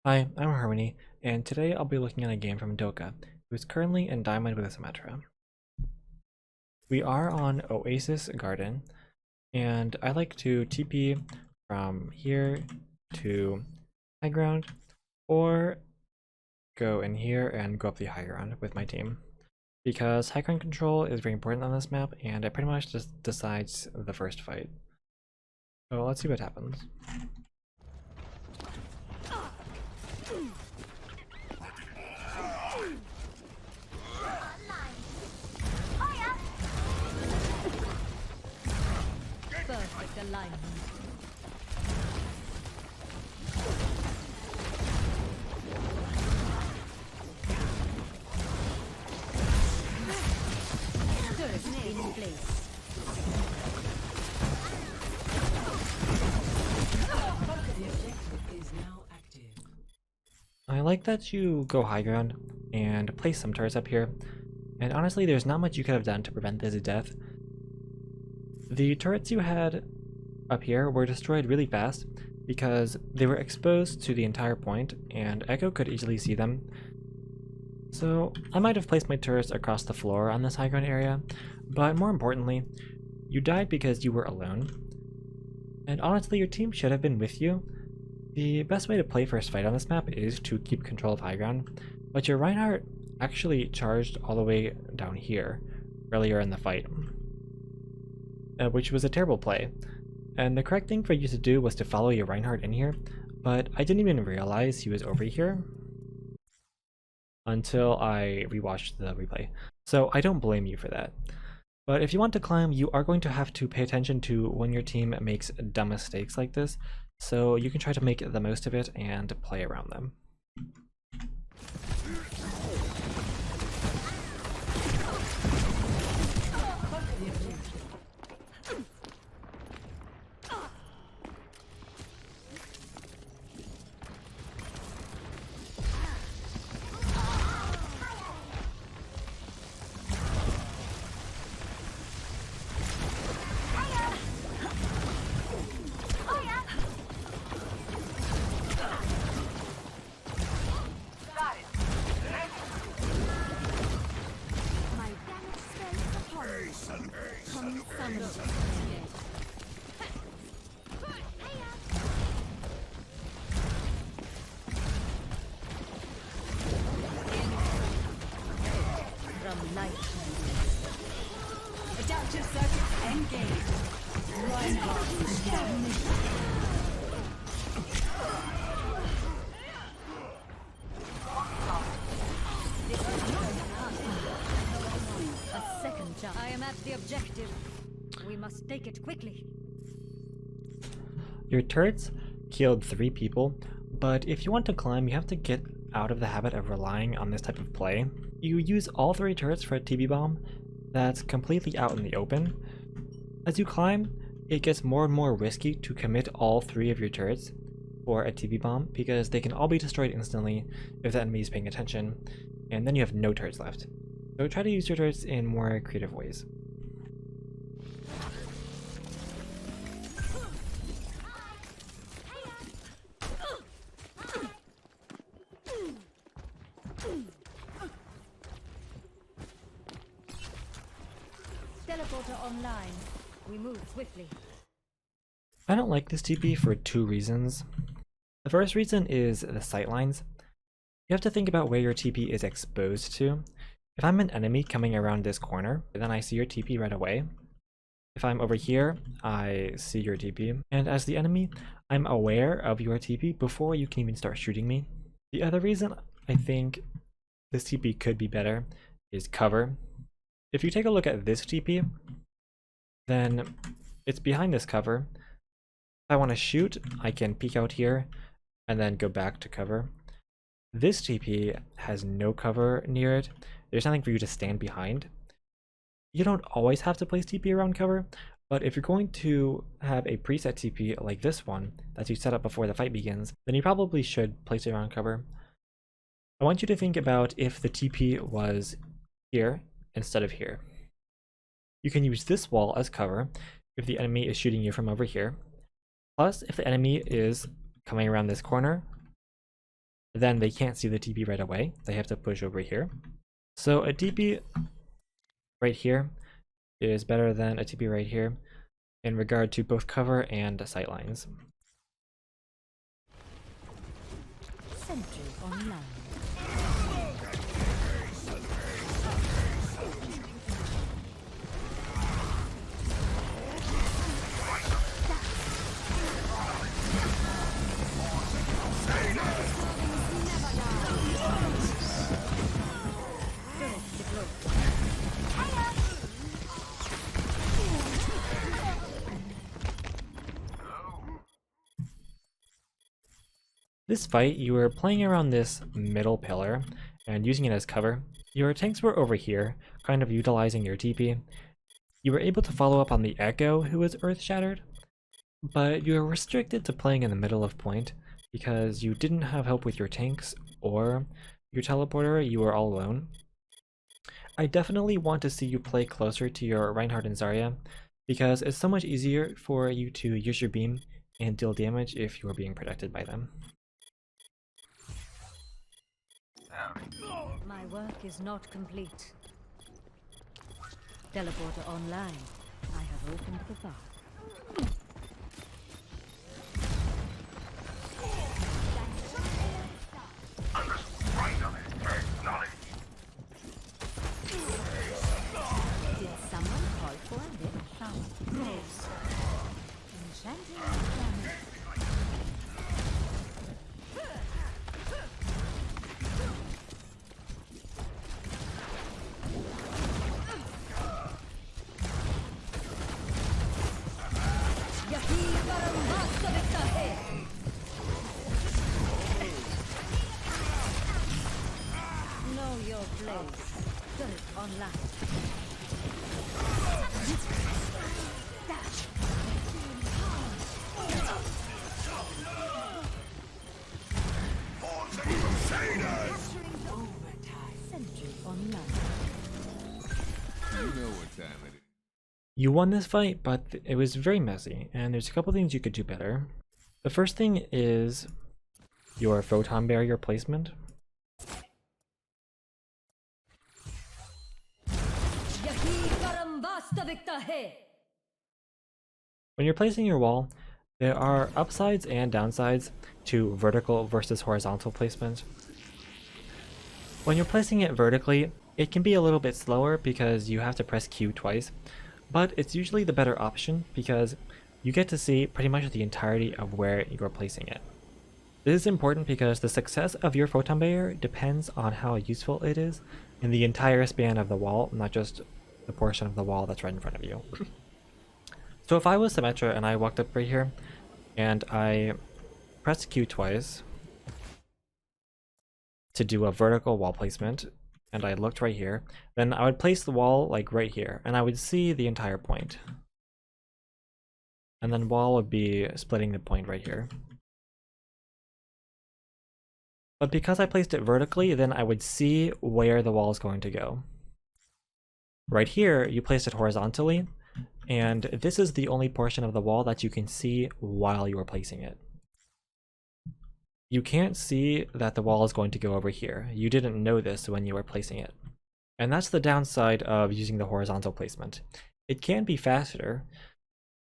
Hi, I'm Harmony, and today I'll be looking at a game from Doka, who is currently in Diamond with Symmetra. We are on Oasis Garden, and I like to TP from here to high ground, or go in here and go up the high ground with my team. Because high ground control is very important on this map, and it pretty much just decides the first fight. So let's see what happens. Perfect alignment. Turret in place. I like that you go high ground and place some turrets up here, and honestly there's not much you could have done to prevent this death. The turrets you had up here were destroyed really fast because they were exposed to the entire point and Echo could easily see them. So I might have placed my turrets across the floor on this high ground area, but more importantly, you died because you were alone. And honestly, your team should have been with you. The best way to play first fight on this map is to keep control of high ground, but your Reinhardt actually charged all the way down here earlier in the fight, which was a terrible play. And the correct thing for you to do was to follow your Reinhardt in here, but I didn't even realize he was over here until I rewatched the replay. So I don't blame you for that. But if you want to climb, you are going to have to pay attention to when your team makes dumb mistakes like this, so you can try to make the most of it and play around them. My damage spells upon me. Come summon. From light. Adaptive circuits engaged. A second jump. I am at the objective. We must take it quickly. Your turrets killed 3 people, but if you want to climb, you have to get out of the habit of relying on this type of play. You use all 3 turrets for a TB bomb that's completely out in the open. As you climb, it gets more and more risky to commit all 3 of your turrets for a TB bomb because they can all be destroyed instantly if the enemy is paying attention, and then you have no turrets left. So try to use your turrets in more creative ways. Teleporter online. We move swiftly. I don't like this TP for 2 reasons. The first reason is the sightlines. You have to think about where your TP is exposed to. If I'm an enemy coming around this corner, then I see your TP right away. If I'm over here, I see your TP. And as the enemy, I'm aware of your TP before you can even start shooting me. The other reason I think this TP could be better is cover. If you take a look at this TP, then it's behind this cover. If I want to shoot, I can peek out here and then go back to cover. This TP has no cover near it. There's nothing for you to stand behind. You don't always have to place TP around cover, but if you're going to have a preset TP like this one that you set up before the fight begins, then you probably should place it around cover. I want you to think about if the TP was here instead of here. You can use this wall as cover if the enemy is shooting you from over here. Plus, if the enemy is coming around this corner, then they can't see the TP right away. They have to push over here. So a TP right here is better than a TP right here in regard to both cover and sightlines. Sentry online. This fight, you were playing around this middle pillar and using it as cover. Your tanks were over here, kind of utilizing your TP. You were able to follow up on the Echo, who was Earth Shattered, but you were restricted to playing in the middle of point because you didn't have help with your tanks or your teleporter. You were all alone. I definitely want to see you play closer to your Reinhardt and Zarya because it's so much easier for you to use your beam and deal damage if you are being protected by them. My work is not complete. Teleporter online. I have opened the path. Did someone call for a bit? Yes. Enchanting damage. Know your place. Turret online. Sentry online. You know what time it is. You won this fight, but it was very messy, and there's a couple things you could do better. The first thing is your photon barrier placement. When you're placing your wall, there are upsides and downsides to vertical versus horizontal placement. When you're placing it vertically, it can be a little bit slower because you have to press Q twice, but it's usually the better option because you get to see pretty much the entirety of where you're placing it. This is important because the success of your photon barrier depends on how useful it is in the entire span of the wall, not just the portion of the wall that's right in front of you. So if I was Symmetra and I walked up right here and I pressed Q twice to do a vertical wall placement, and I looked right here, then I would place the wall like right here, and I would see the entire point. And then wall would be splitting the point right here. But because I placed it vertically, then I would see where the wall is going to go. Right here, you placed it horizontally, and this is the only portion of the wall that you can see while you are placing it. You can't see that the wall is going to go over here. You didn't know this when you were placing it. And that's the downside of using the horizontal placement. It can be faster,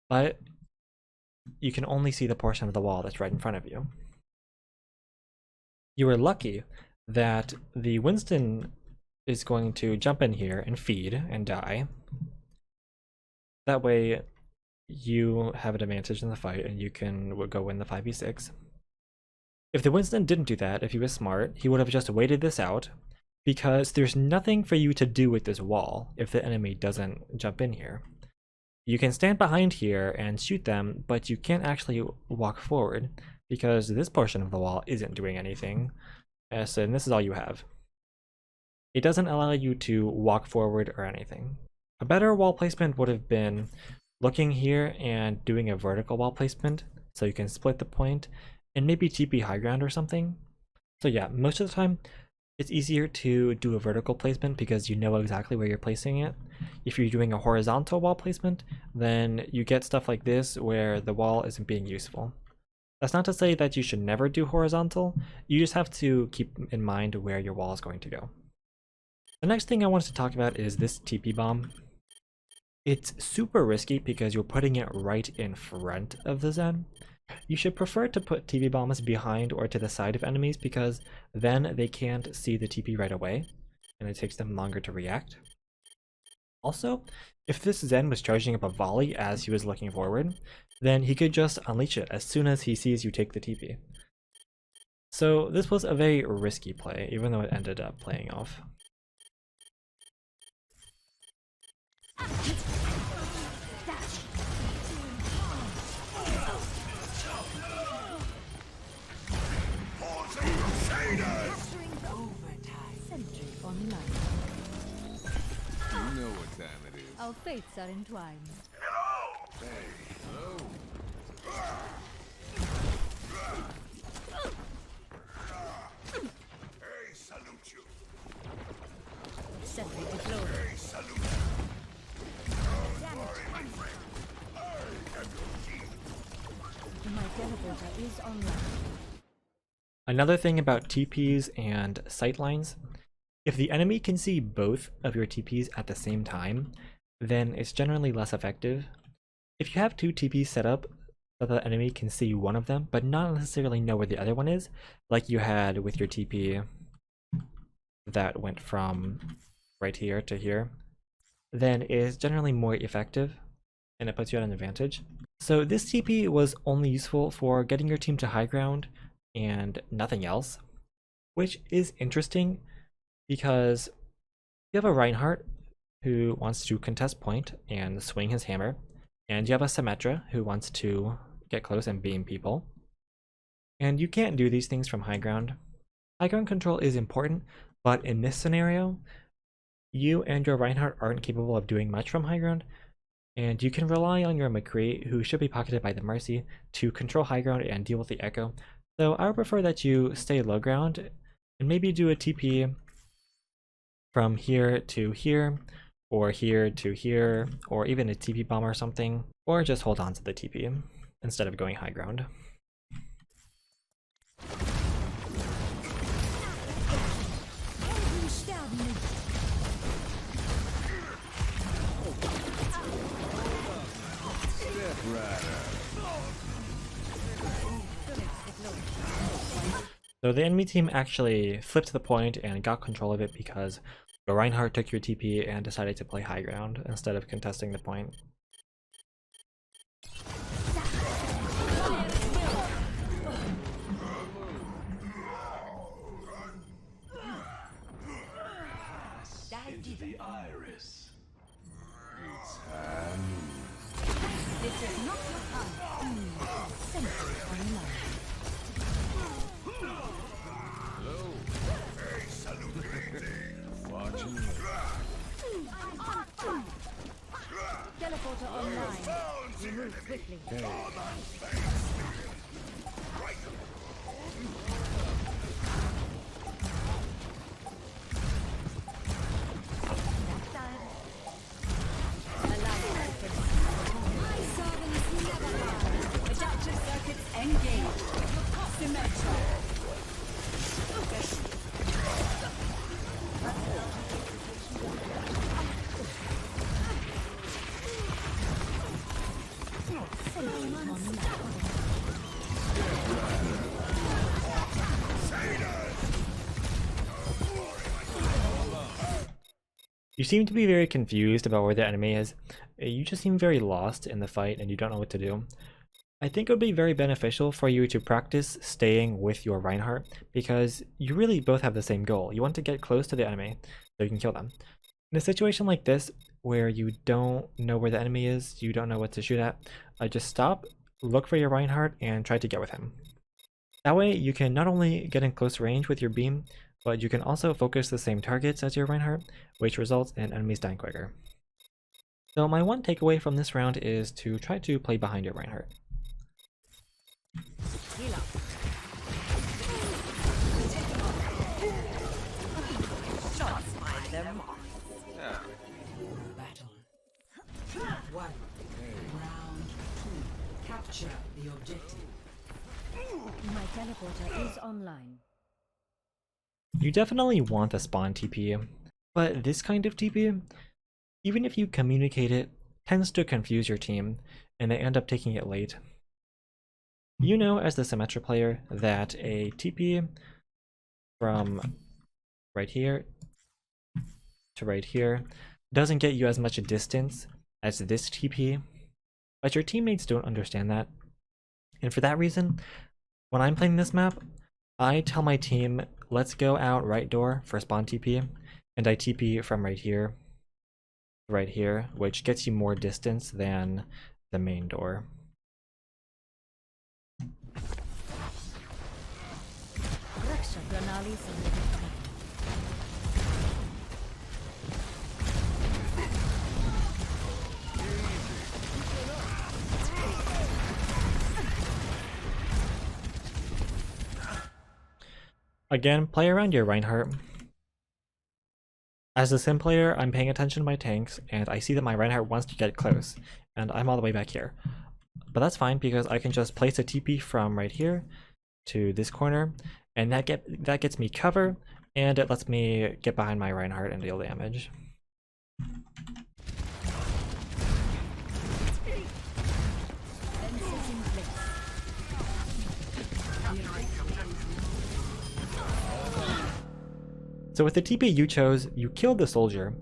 but you can only see the portion of the wall that's right in front of you. You were lucky that the Winston is going to jump in here and feed and die. That way you have an advantage in the fight and you can go win the 5v6. If the Winston didn't do that, if he was smart, he would have just waited this out because there's nothing for you to do with this wall if the enemy doesn't jump in here. You can stand behind here and shoot them, but you can't actually walk forward because this portion of the wall isn't doing anything, and this is all you have. It doesn't allow you to walk forward or anything. A better wall placement would have been looking here and doing a vertical wall placement so you can split the point and maybe TP high ground or something. So yeah, most of the time it's easier to do a vertical placement because you know exactly where you're placing it. If you're doing a horizontal wall placement, then you get stuff like this where the wall isn't being useful. That's not to say that you should never do horizontal, you just have to keep in mind where your wall is going to go. The next thing I wanted to talk about is this TP bomb. It's super risky because you're putting it right in front of the Zen. You should prefer to put TP bombs behind or to the side of enemies because then they can't see the TP right away and it takes them longer to react. Also, if this Zen was charging up a volley as he was looking forward, then he could just unleash it as soon as he sees you take the TP. So this was a very risky play, even though it ended up playing off. You know what time it is. Our fates are entwined. Hey, hello. Hey, salute you. Sentry deployed. Hey, salute you. Don't worry, my friend. I am your king. My teleporter is online. Another thing about TPs and sightlines, if the enemy can see both of your TPs at the same time, then it's generally less effective. If you have two TPs set up so the enemy can see one of them, but not necessarily know where the other one is, like you had with your TP that went from right here to here, then it's generally more effective and it puts you at an advantage. So this TP was only useful for getting your team to high ground and nothing else, which is interesting because you have a Reinhardt who wants to contest point and swing his hammer, and you have a Symmetra who wants to get close and beam people. And you can't do these things from high ground. High ground control is important, but in this scenario, you and your Reinhardt aren't capable of doing much from high ground, and you can rely on your McCree, who should be pocketed by the Mercy, to control high ground and deal with the Echo. So I would prefer that you stay low ground and maybe do a TP from here to here, or here to here, or even a TP bomb or something, or just hold on to the TP instead of going high ground. So the enemy team actually flipped the point and got control of it because the Reinhardt took your TP and decided to play high ground instead of contesting the point. Into the iris. This is not your time. Sentry online. Hello. Hey, salute me. Watching. Teleporter online. We move quickly. Adaptive circuits engaged. Symmetra. You seem to be very confused about where the enemy is. You just seem very lost in the fight and you don't know what to do. I think it would be very beneficial for you to practice staying with your Reinhardt because you really both have the same goal. You want to get close to the enemy so you can kill them. In a situation like this where you don't know where the enemy is, you don't know what to shoot at, just stop, look for your Reinhardt and try to get with him. That way you can not only get in close range with your beam, but you can also focus the same targets as your Reinhardt, which results in enemies dying quicker. So my one takeaway from this round is to try to play behind your Reinhardt. Heal up. Shots find them. Yeah. Battle. One. Round two. Capture the objective. Teleporter is online. You definitely want the spawn TP, but this kind of TP, even if you communicate it, tends to confuse your team, and they end up taking it late. You know as the Symmetra player that a TP from right here to right here doesn't get you as much distance as this TP, but your teammates don't understand that. And for that reason, when I'm playing this map, I tell my team, let's go out right door for spawn TP, and I TP from right here to right here, which gets you more distance than the main door. Again, play around your Reinhardt. As a sim player, I'm paying attention to my tanks, and I see that my Reinhardt wants to get close, and I'm all the way back here. But that's fine, because I can just place a TP from right here to this corner, and that gets me cover, and it lets me get behind my Reinhardt and deal damage. So with the TP you chose, you killed the soldier,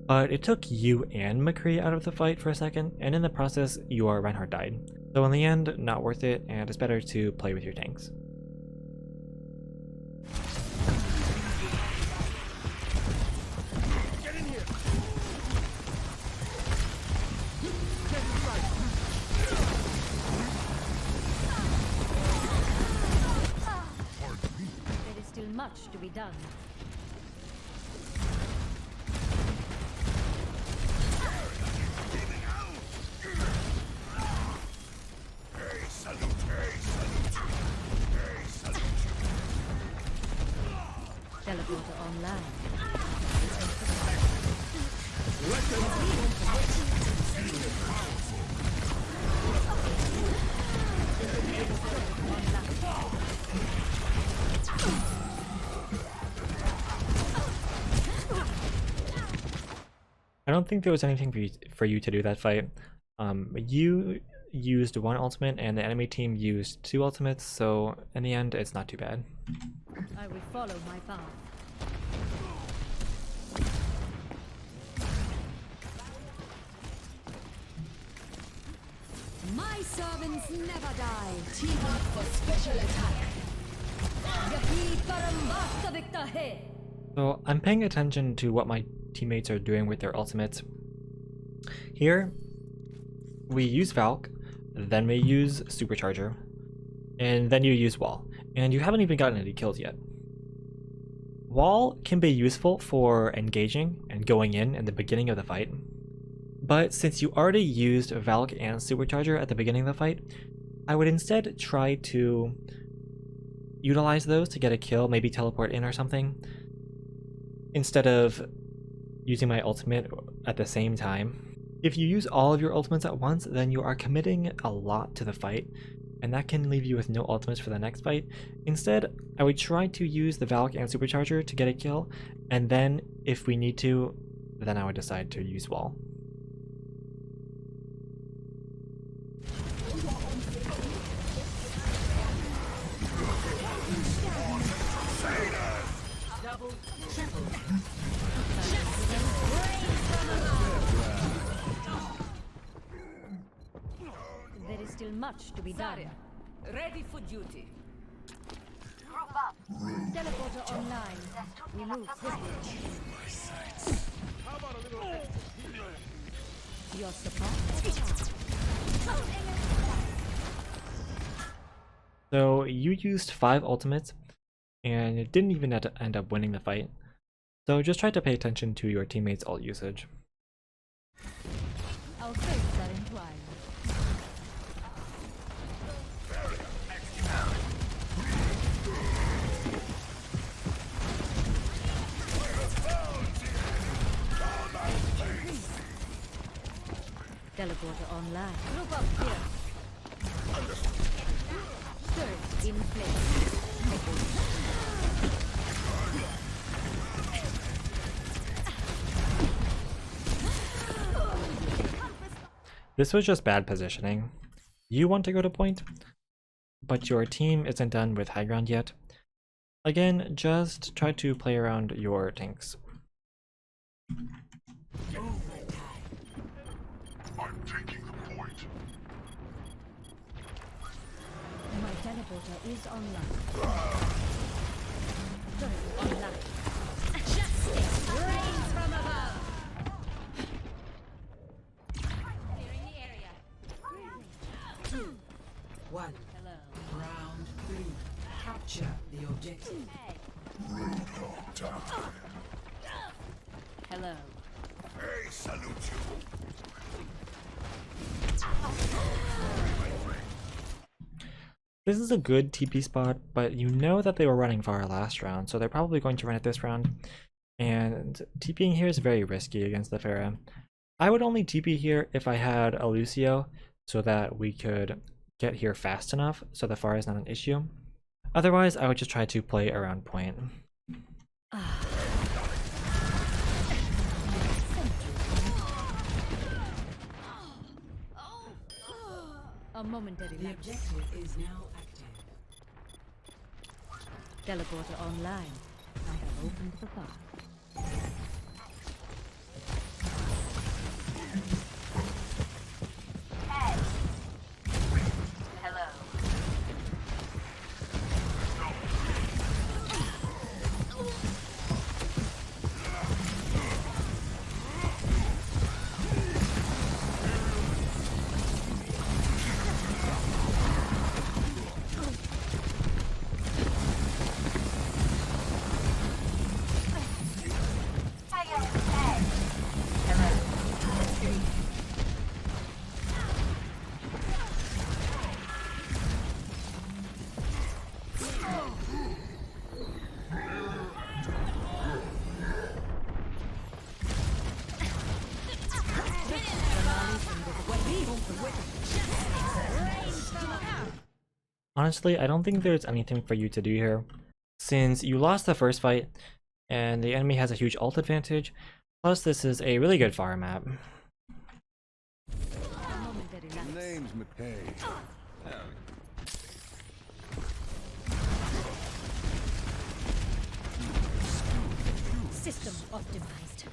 but it took you and McCree out of the fight for a second, and in the process, your Reinhardt died. So in the end, not worth it, and it's better to play with your tanks. Get in here. There is still much to be done. Teleporter online. I don't think there was anything for you to do that fight. You used one ultimate and the enemy team used 2 ultimates, so in the end, it's not too bad. I will follow my path. My servants never die. Team up for special attack. Yahi Parambasta Victor Hai. So I'm paying attention to what my teammates are doing with their ultimates. Here, we use Valk, then we use Supercharger, and then you use Wall. And you haven't even gotten any kills yet. Wall can be useful for engaging and going in the beginning of the fight, but since you already used Valk and Supercharger at the beginning of the fight, I would instead try to utilize those to get a kill, maybe teleport in or something, instead of using my ultimate at the same time. If you use all of your ultimates at once, then you are committing a lot to the fight, and that can leave you with no ultimates for the next fight. Instead, I would try to use the Valk and Supercharger to get a kill, and then if we need to, then I would decide to use Wall. There is still much to be done. Ready for duty. Teleporter online. We move quickly. How about a little Your support. So you used 5 ultimates, and it didn't even end up winning the fight. So just try to pay attention to your teammates' ult usage. Our fates are entwined. Teleporter online. Group up here. Turret in place. This was just bad positioning. You want to go to point, but your team isn't done with high ground yet. Again, just try to play around your tanks. I'm taking the point. My teleporter is online. Turret online. Justice reigns from above. Clearing the area. One. Hello. Round 3. Capture the objective. Hey. Roadhog time. Hello. Hey, salute you. This is a good TP spot, but you know that they were running Pharah last round, so they're probably going to run it this round. And TPing here is very risky against the Pharah. I would only TP here if I had a Lucio, so that we could get here fast enough so the Pharah is not an issue. Otherwise, I would just try to play around point. A momentary The lapse. objective is now active. Teleporter online. I have opened the path. Hello. Honestly, I don't think there's anything for you to do here, since you lost the first fight, and the enemy has a huge ult advantage, plus this is a really good Pharah map. A momentary lapse. Name's McKay. Howdy. System optimized.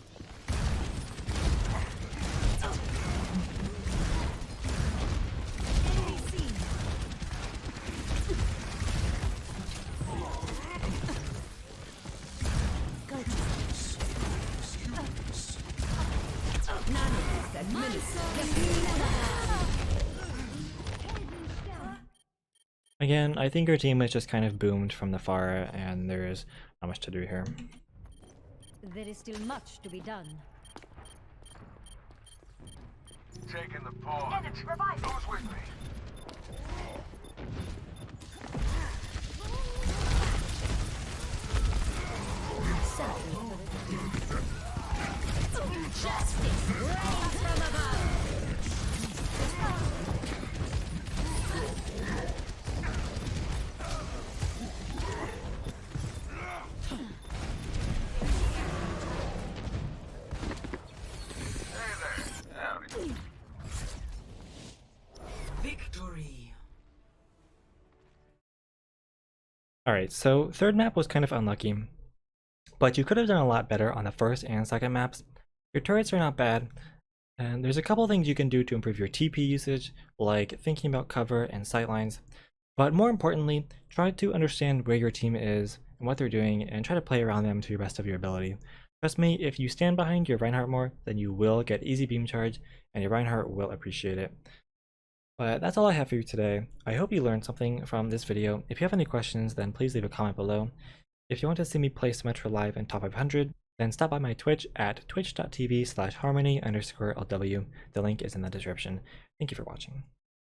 Enemy seen. Again, I think your team is just kind of boomed from the Pharah, and there is not much to do here. There is still much to be done. Taking the paw. Who's with me? Justice reigns from above. Howdy. Victory. Alright, so third map was kind of unlucky, but you could have done a lot better on the first and second maps. Your turrets are not bad, and there's a couple things you can do to improve your TP usage, like thinking about cover and sightlines, but more importantly, try to understand where your team is and what they're doing, and try to play around them to the best of your ability. Trust me, if you stand behind your Reinhardt more, then you will get easy beam charge, and your Reinhardt will appreciate it. But that's all I have for you today. I hope you learned something from this video. If you have any questions, then please leave a comment below. If you want to see me play Symmetra live in top 500, then stop by my Twitch at twitch.tv/harmony_LW. The link is in the description. Thank you for watching.